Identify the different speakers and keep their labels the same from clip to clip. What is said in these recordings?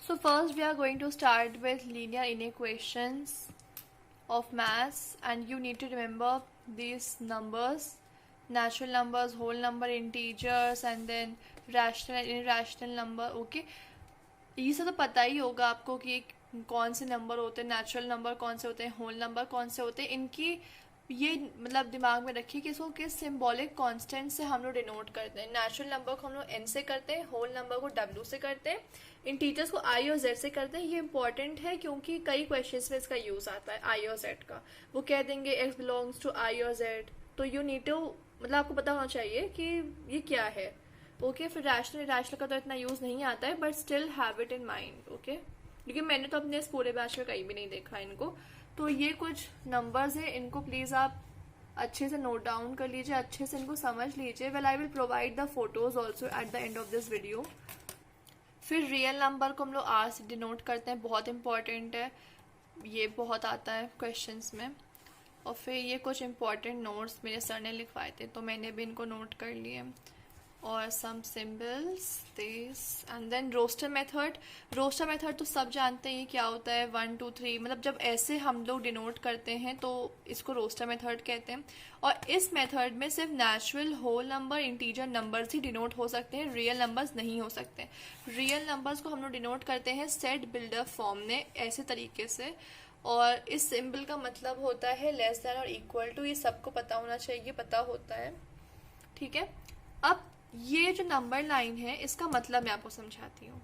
Speaker 1: So first we are going to start with linear inequations of maths, and you need to remember these numbers: natural numbers, whole number, integers, and then rational and irrational number. Okay, ये सब तो पता ही होगा आपको कि कौन से number होते हैं, नेचुरल नंबर कौन से होते हैं, होल नंबर कौन से होते हैं। इनकी ये मतलब दिमाग में रखिए कि इसको किस सिंबॉलिक कांस्टेंट से हम लोग डिनोट करते हैं। नेचुरल नंबर को हम लोग एन से करते हैं, होल नंबर को डब्ल्यू से करते हैं, इंटीजर्स को आई और जेड से करते हैं। ये इंपॉर्टेंट है क्योंकि कई क्वेश्चंस में इसका यूज आता है, आई और जेड का। वो कह देंगे एक्स बिलोंग्स टू आई और जेड, तो यू नीड टू मतलब आपको पता होना चाहिए कि ये क्या है। ओके, फिर रैशनल रैशनल का तो इतना यूज नहीं आता है, but still have it in mind. Okay, क्योंकि मैंने तो अपने इस पूरे बैच में कहीं भी नहीं देखा इनको। तो ये कुछ नंबर्स हैं, इनको प्लीज आप अच्छे से नोट डाउन कर लीजिए, अच्छे से इनको समझ लीजिए। Well I will provide the photos also at the end of this video. फिर रियल नंबर को हम लोग आर से डिनोट करते हैं, बहुत इंपॉर्टेंट है, ये बहुत आता है क्वेश्चंस में। और फिर ये कुछ इंपॉर्टेंट नोट्स मेरे सर ने लिखवाए थे, तो मैंने भी इनको नोट कर लिए। और some symbols this, and then roster method. Roster method तो सब जानते हैं ये क्या होता है, 1 2 3, मतलब जब ऐसे हम लोग डिनोट करते हैं तो इसको रोस्टर मेथड कहते हैं। और इस मेथड में सिर्फ natural, whole number, integer numbers ही डिनोट हो सकते हैं, रियल नंबर्स नहीं हो सकते। रियल नंबर्स को हम लोग डिनोट करते हैं सेट बिल्डर फॉर्म में, ऐसे तरीके से। और इस सिंबल का मतलब होता है लेस देन और इक्वल टू, ये सबको पता होना चाहिए, पता होता है, ठीक है। अब ये जो नंबर लाइन है इसका मतलब मैं आपको समझाती हूँ।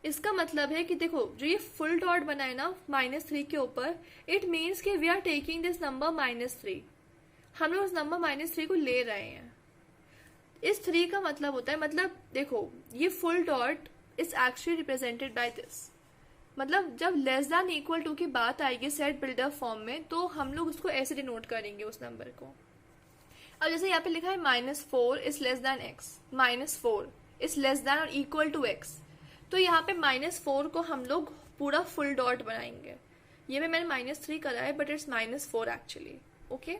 Speaker 1: इसका मतलब है कि देखो, जो ये फुल डॉट बना है ना -3 के ऊपर, इट मीन्स कि we are taking this number -3, हम लोग उस नंबर -3 को ले रहे हैं। इस 3 का मतलब होता है, मतलब देखो ये full dot is actually represented by this. मतलब जब लेस देन इक्वल टू की बात आएगी सेट बिल्डर फॉर्म में, तो हम लोग उसको ऐसे डिनोट करेंगे उस नंबर को। अब जैसे यहाँ पे लिखा है -4 is less than x, -4 is less than और इक्वल टू एक्स, तो यहाँ पे -4 को हम लोग पूरा फुल डॉट बनाएंगे। ये मैंने -3 करा है, बट इट्स -4 एक्चुअली। ओके,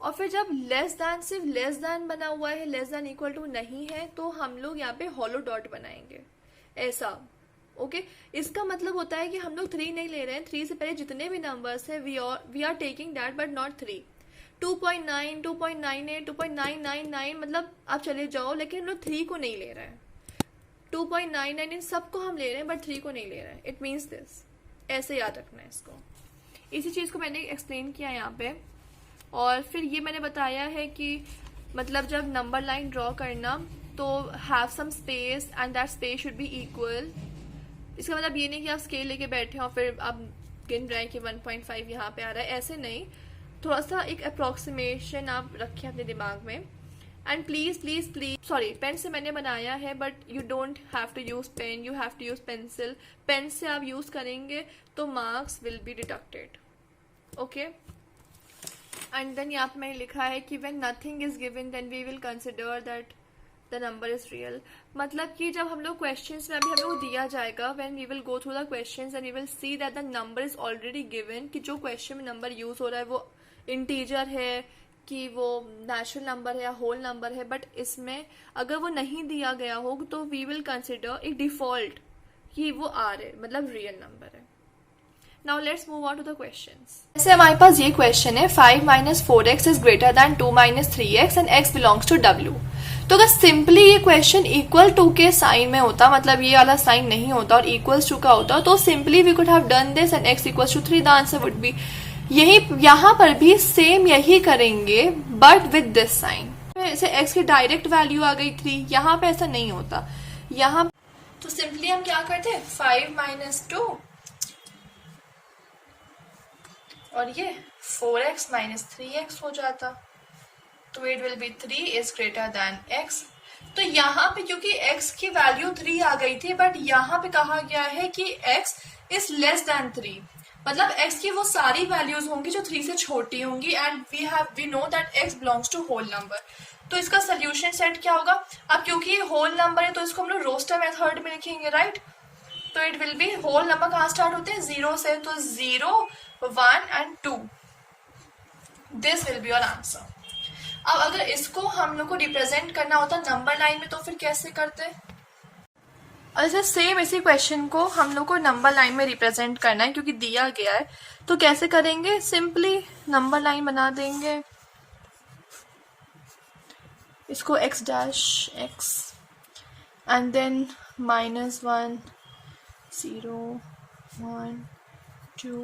Speaker 1: और फिर जब लेस देन सिर्फ लेस देन बना हुआ है, लेस देन इक्वल टू नहीं है, तो हम लोग यहाँ पे हॉलो डॉट बनाएंगे ऐसा। ओके, इसका मतलब होता है कि हम लोग 3 नहीं ले रहे हैं, 3 से पहले जितने भी नंबर्स है we are taking that but not 3। 2.9, 2.98, 2.999, मतलब आप चले जाओ, लेकिन हम लोग 3 को नहीं ले रहे हैं। 2.99 इन सबको हम ले रहे हैं, बट 3 को नहीं ले रहे हैं। इट मीन्स दिस, ऐसे याद रखना है इसको। इसी चीज को मैंने एक्सप्लेन किया यहाँ पे। और फिर ये मैंने बताया है कि मतलब जब नंबर लाइन ड्रॉ करना, तो have some space and that space should be equal. इसका मतलब ये नहीं कि आप स्केल लेके बैठे और फिर आप गिन रहे हैं कि 1.5 यहाँ पे आ रहा है, ऐसे नहीं। थोड़ा सा एक अप्रोक्सीमेशन आप रखें अपने दिमाग में। And please please please, sorry, pen से मैंने बनाया है, but you don't have to use pen, you have to use pencil. Pen से आप यूज करेंगे तो marks will be deducted. Okay, and then यहाँ पे मैंने लिखा है कि when nothing is given then we will consider that the number is real. मतलब कि जब हम लोग क्वेश्चंस में, अभी हमें वो दिया जाएगा, when we will go through the questions and we will see that the number is already given, कि जो क्वेश्चन में नंबर यूज हो रहा है वो इंटीजर है कि वो नेचुरल नंबर है या होल नंबर है। बट इसमें अगर वो नहीं दिया गया हो तो वी विल कंसिडर एक डिफॉल्ट कि वो आर है, मतलब रियल नंबर है। Now let's move on to the questions. जैसे हमारे पास ये क्वेश्चन है 5 - 4x is greater than 2 - 3x and x belongs to w। तो अगर सिंपली ये क्वेश्चन इक्वल टू के साइन में होता, मतलब ये वाला साइन नहीं होता और इक्वल्स टू का होता, तो simply we could have done this and x equals to 3, the answer would be. यही यहाँ पर भी सेम यही करेंगे, बट विद दिस साइन। जैसे x की डायरेक्ट वैल्यू आ गई 3, यहाँ पे ऐसा नहीं होता। यहाँ तो सिंपली हम क्या करते हैं, 5 - 2 और ये 4x - 3x हो जाता, तो it will B 3 is greater then x। तो यहाँ पे क्योंकि x की वैल्यू 3 आ गई थी, बट यहाँ पे कहा गया है कि x इज लेस देन 3, मतलब x की वो सारी वैल्यूज होंगी जो 3 से छोटी होंगी, and we know that x belongs to whole number. तो इसका सोल्यूशन सेट क्या होगा? अब क्योंकि ये होल नंबर है तो इसको हम लोग रोस्टर मेथड में लिखेंगे, राइट। तो it will be, whole number कहाँ स्टार्ट होते हैं, 0 से, तो 0, 1 and 2, this will be your answer. अब अगर इसको हम लोग को रिप्रेजेंट करना होता नंबर लाइन में, तो फिर कैसे करते? और ऐसे सेम इसी क्वेश्चन को हम लोग को नंबर लाइन में रिप्रेजेंट करना है क्योंकि दिया गया है। तो कैसे करेंगे, सिंपली नंबर लाइन बना देंगे, इसको x dash x and then -1 0 1 2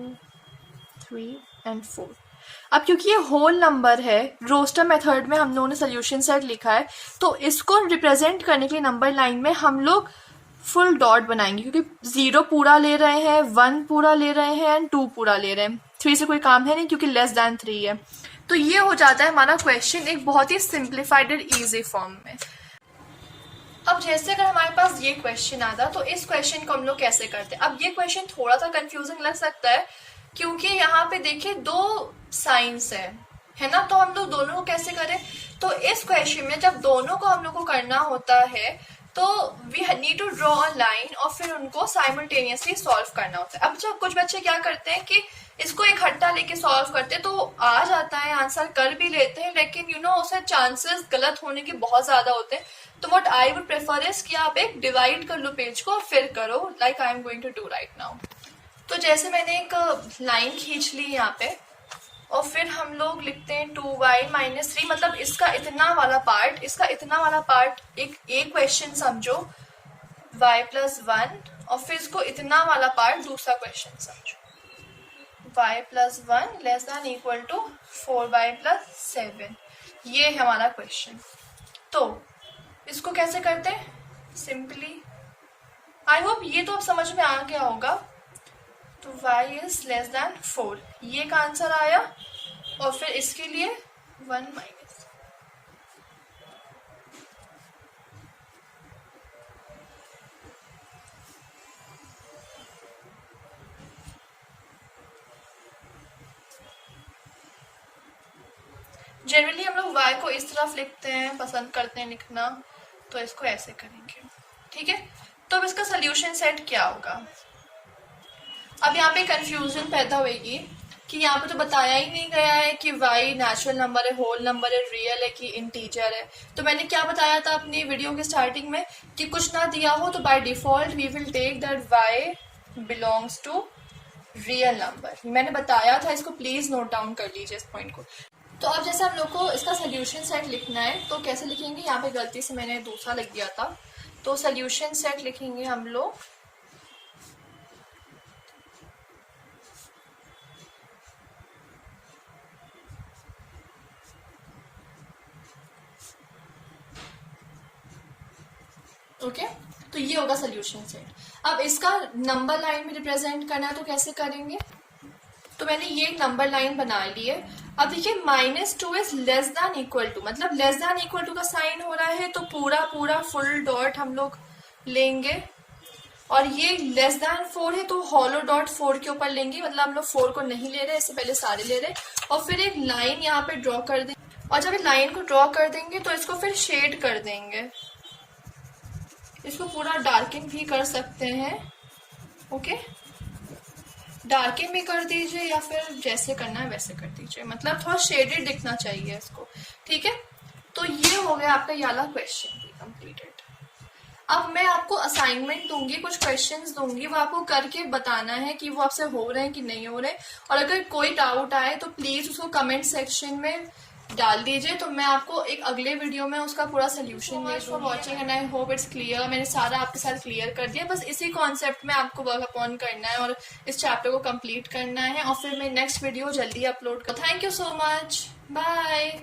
Speaker 1: 3 and 4। अब क्योंकि ये होल नंबर है, रोस्टर मेथड में हम लोगों ने सोल्यूशन सेट लिखा है, तो इसको रिप्रेजेंट करने के लिए नंबर लाइन में हम लोग फुल डॉट बनाएंगे क्योंकि 0 पूरा ले रहे हैं, 1 पूरा ले रहे हैं एंड 2 पूरा ले रहे हैं। 3 से कोई काम है नहीं क्योंकि लेस देन 3 है। तो ये हो जाता है हमारा क्वेश्चन एक बहुत ही सिंप्लीफाइड और ईजी फॉर्म में। अब जैसे अगर हमारे पास ये क्वेश्चन आता तो इस क्वेश्चन को हम लोग कैसे करते हैं। अब ये क्वेश्चन थोड़ा सा कंफ्यूजिंग लग सकता है क्योंकि यहाँ पे देखिए 2 साइंस है ना, तो हम लोग दोनों को कैसे करें। तो इस क्वेश्चन में जब दोनों को हम लोग को करना होता है तो we need to draw a line और फिर उनको साइमल्टेनियसली सॉल्व करना होता है। अब जब कुछ बच्चे क्या करते हैं कि इसको इकट्ठा लेके सॉल्व करते हैं तो आ जाता है, आंसर कर भी लेते हैं, लेकिन उसे चांसेस गलत होने के बहुत ज्यादा होते हैं। तो what I would prefer is कि आप एक डिवाइड कर लो पेज को और फिर करो, like I am going to do right now. तो जैसे मैंने एक लाइन खींच ली यहाँ पे और फिर हम लोग लिखते हैं 2y - 3, मतलब इसका इतना वाला पार्ट एक क्वेश्चन समझो y + 1 और फिर इसको इतना वाला पार्ट दूसरा क्वेश्चन समझो y + 1 <= 4y + 7। ये है हमारा क्वेश्चन। तो इसको कैसे करते हैं, सिंपली आई होप ये तो अब समझ में आ गया होगा। तो y <= 4 ये का आंसर आया और फिर इसके लिए 1 माइनस। जनरली हम लोग y को इस तरफ लिखते हैं, पसंद करते हैं लिखना, तो इसको ऐसे करेंगे, ठीक है। तो अब इसका सोल्यूशन सेट क्या होगा। अब यहाँ पे कंफ्यूजन पैदा होगी कि यहाँ पे तो बताया ही नहीं गया है कि y नेचुरल नंबर है, होल नंबर है, रियल है कि इंटीजर है। तो मैंने क्या बताया था अपनी वीडियो के स्टार्टिंग में कि कुछ ना दिया हो तो by default we will take that y belongs to real number. मैंने बताया था, इसको प्लीज नोट डाउन कर लीजिए इस पॉइंट को। तो अब जैसे हम लोग को इसका सोल्यूशन सेट लिखना है तो कैसे लिखेंगे, यहाँ पे गलती से मैंने दूसरा लिख दिया था। तो सोल्यूशन सेट लिखेंगे हम लोग ओके। तो ये होगा सोल्यूशन सेट। अब इसका नंबर लाइन में रिप्रेजेंट करना है तो कैसे करेंगे। तो मैंने ये एक नंबर लाइन बना ली है। अब देखिए -2 इज <= मतलब <= का साइन हो रहा है तो पूरा फुल डॉट हम लोग लेंगे और ये <4 है तो हॉलो डॉट 4 के ऊपर लेंगे, मतलब हम लोग 4 को नहीं ले रहे, इससे पहले सारे ले रहे। और फिर एक लाइन यहाँ पे ड्रॉ कर देंगे और जब लाइन को ड्रॉ कर देंगे तो इसको फिर शेड कर देंगे, इसको पूरा डार्किन भी कर सकते हैं, ओके। डार्किन भी कर दीजिए या फिर जैसे करना है वैसे कर दीजिए, मतलब थोड़ा शेडेड दिखना चाहिए इसको, ठीक है। तो ये हो गया आपका ये वाला क्वेश्चन भी कंप्लीटेड। अब मैं आपको असाइनमेंट दूंगी, कुछ क्वेश्चंस दूंगी, वो आपको करके बताना है कि वो आपसे हो रहे हैं कि नहीं हो रहे। और अगर कोई डाउट आए तो प्लीज उसको कमेंट सेक्शन में डाल दीजिए, तो मैं आपको एक अगले वीडियो में उसका पूरा solution they. For watching and I hope it's clear. मैंने सारा आपके साथ क्लियर कर दिया, बस इसी कॉन्सेप्ट में आपको वर्क अपॉन करना है और इस चैप्टर को कंप्लीट करना है और फिर मैं नेक्स्ट वीडियो जल्दी अपलोड कर। Thank you so much, bye.